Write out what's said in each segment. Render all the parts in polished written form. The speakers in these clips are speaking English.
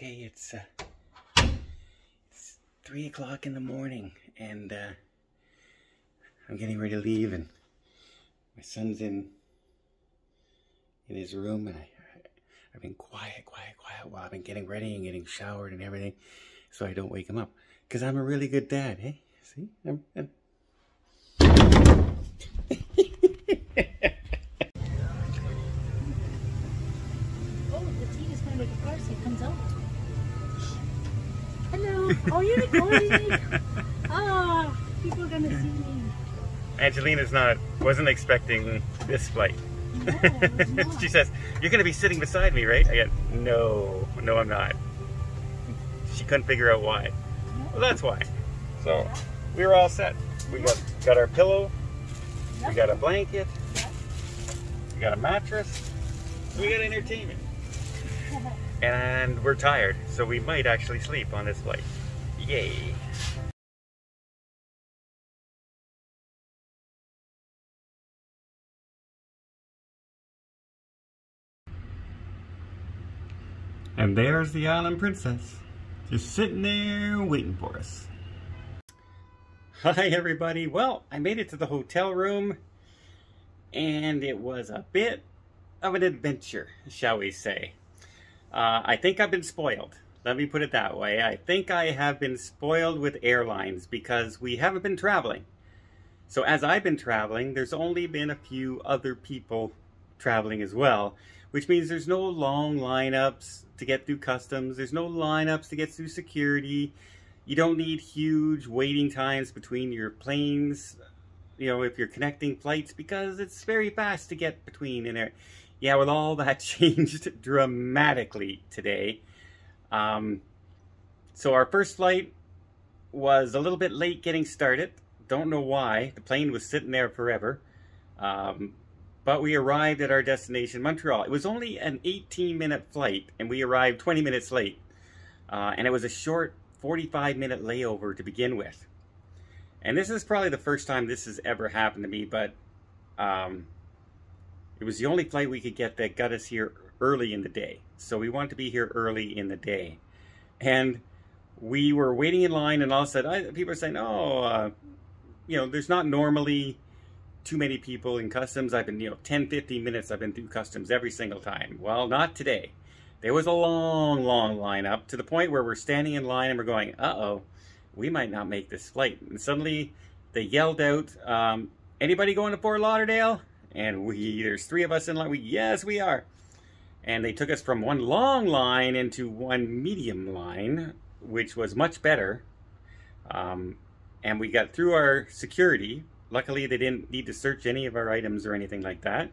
Okay, it's 3 o'clock in the morning, and I'm getting ready to leave, and my son's in his room, and I've been quiet while I've been getting ready and getting showered and everything, so I don't wake him up. Because I'm a really good dad, hey? See? I'm comes out. Hello. Oh, you're recording. Oh, people are gonna see me. Angelina's wasn't expecting this flight. No, I was not. She says, "You're gonna be sitting beside me, right?" I go, No, I'm not. She couldn't figure out why. Well, that's why. So we were all set. We got our pillow. Yep. We got a blanket. Yep. We got a mattress. We got entertainment. And we're tired, so we might actually sleep on this flight. Yay! And there's the Island Princess, just sitting there waiting for us. Hi everybody. Well, I made it to the hotel room, and it was a bit of an adventure, shall we say. I think I've been spoiled. Let me put it that way. I think I have been spoiled with airlines because we haven't been traveling. So as I've been traveling, there's only been a few other people traveling as well, which means there's no long lineups to get through customs. There's no lineups to get through security. You don't need huge waiting times between your planes, you know, if you're connecting flights, because it's very fast to get between in there. Yeah, well, all that changed dramatically today. So our first flight was a little bit late getting started. Don't know why. The plane was sitting there forever. But we arrived at our destination, Montreal. It was only an 18-minute flight, and we arrived 20 minutes late. And it was a short 45-minute layover to begin with. And this is probably the first time this has ever happened to me, but it was the only flight we could get that got us here early in the day. So we wanted to be here early in the day. And we were waiting in line, and all of a sudden, people are saying, oh, you know, there's not normally too many people in customs. I've been, 10, 15 minutes I've been through customs every single time. Well, not today. There was a long lineup to the point where we're standing in line and we're going, uh-oh, we might not make this flight. And suddenly they yelled out, anybody going to Fort Lauderdale? And there's 3 of us in line. Yes, we are. And they took us from one long line into one medium line, which was much better. And we got through our security. Luckily, they didn't need to search any of our items or anything like that.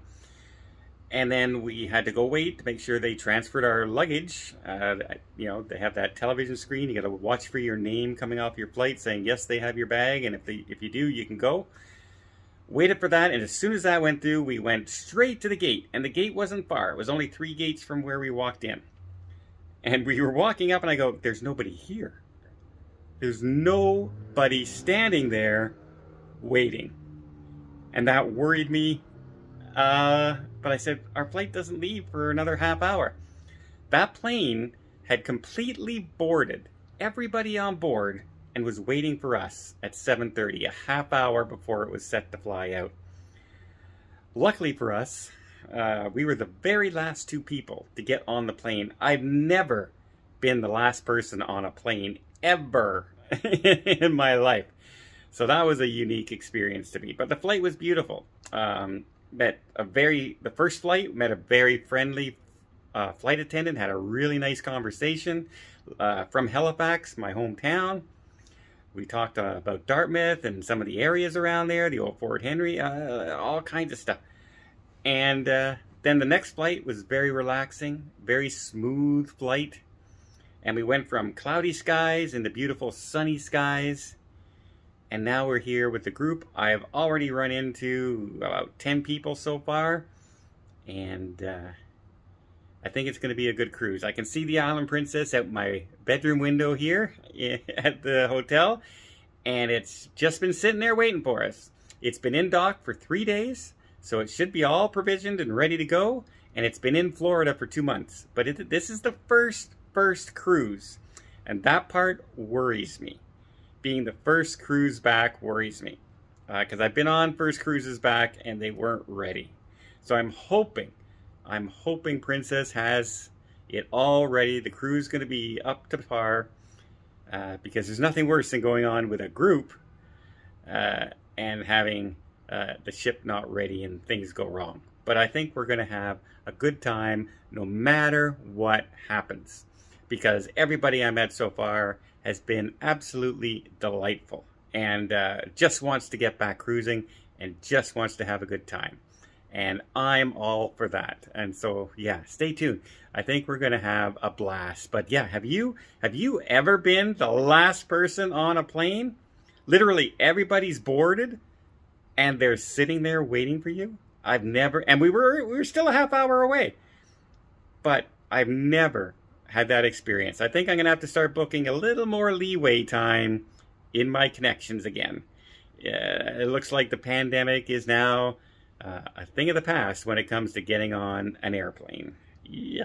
And then we had to go wait to make sure they transferred our luggage. They have that television screen. You got to watch for your name coming off your flight saying, yes, they have your bag. And if you do, you can go. Waited for that, and as soon as that went through, we went straight to the gate. And the gate wasn't far. It was only 3 gates from where we walked in. And we were walking up, and I go, there's nobody here. There's nobody standing there waiting. And that worried me. But I said, our flight doesn't leave for another half hour. That plane had completely boarded everybody on board and was waiting for us at 7:30, a half hour before it was set to fly out. Luckily for us, we were the very last 2 people to get on the plane. I've never been the last person on a plane ever in my life. So that was a unique experience to me. But the flight was beautiful. The first flight, met a very friendly flight attendant, had a really nice conversation from Halifax, my hometown. We talked about Dartmouth and some of the areas around there, the old Fort Henry, all kinds of stuff. And then the next flight was very relaxing, very smooth flight. And we went from cloudy skies into beautiful sunny skies. And now we're here with the group. I've already run into about 10 people so far. And I think it's going to be a good cruise. I can see the Island Princess out my bedroom window here at the hotel, and it's just been sitting there waiting for us. It's been in dock for 3 days, so it should be all provisioned and ready to go, and it's been in Florida for 2 months. But this is the first first cruise. And that part worries me. Being the first cruise back worries me. Because I've been on first cruises back and they weren't ready. So I'm hoping Princess has it all ready. The crew's is going to be up to par. Because there's nothing worse than going on with a group and having the ship not ready and things go wrong. But I think we're going to have a good time no matter what happens. Because everybody I met so far has been absolutely delightful. And just wants to get back cruising and just wants to have a good time. And I'm all for that. And so, yeah, stay tuned. I think we're going to have a blast. But yeah, have you ever been the last person on a plane? Literally everybody's boarded and they're sitting there waiting for you? I've never, and we were still a half hour away. But I've never had that experience. I think I'm going to have to start booking a little more leeway time in my connections again. It looks like the pandemic is now a thing of the past when it comes to getting on an airplane. Yeah.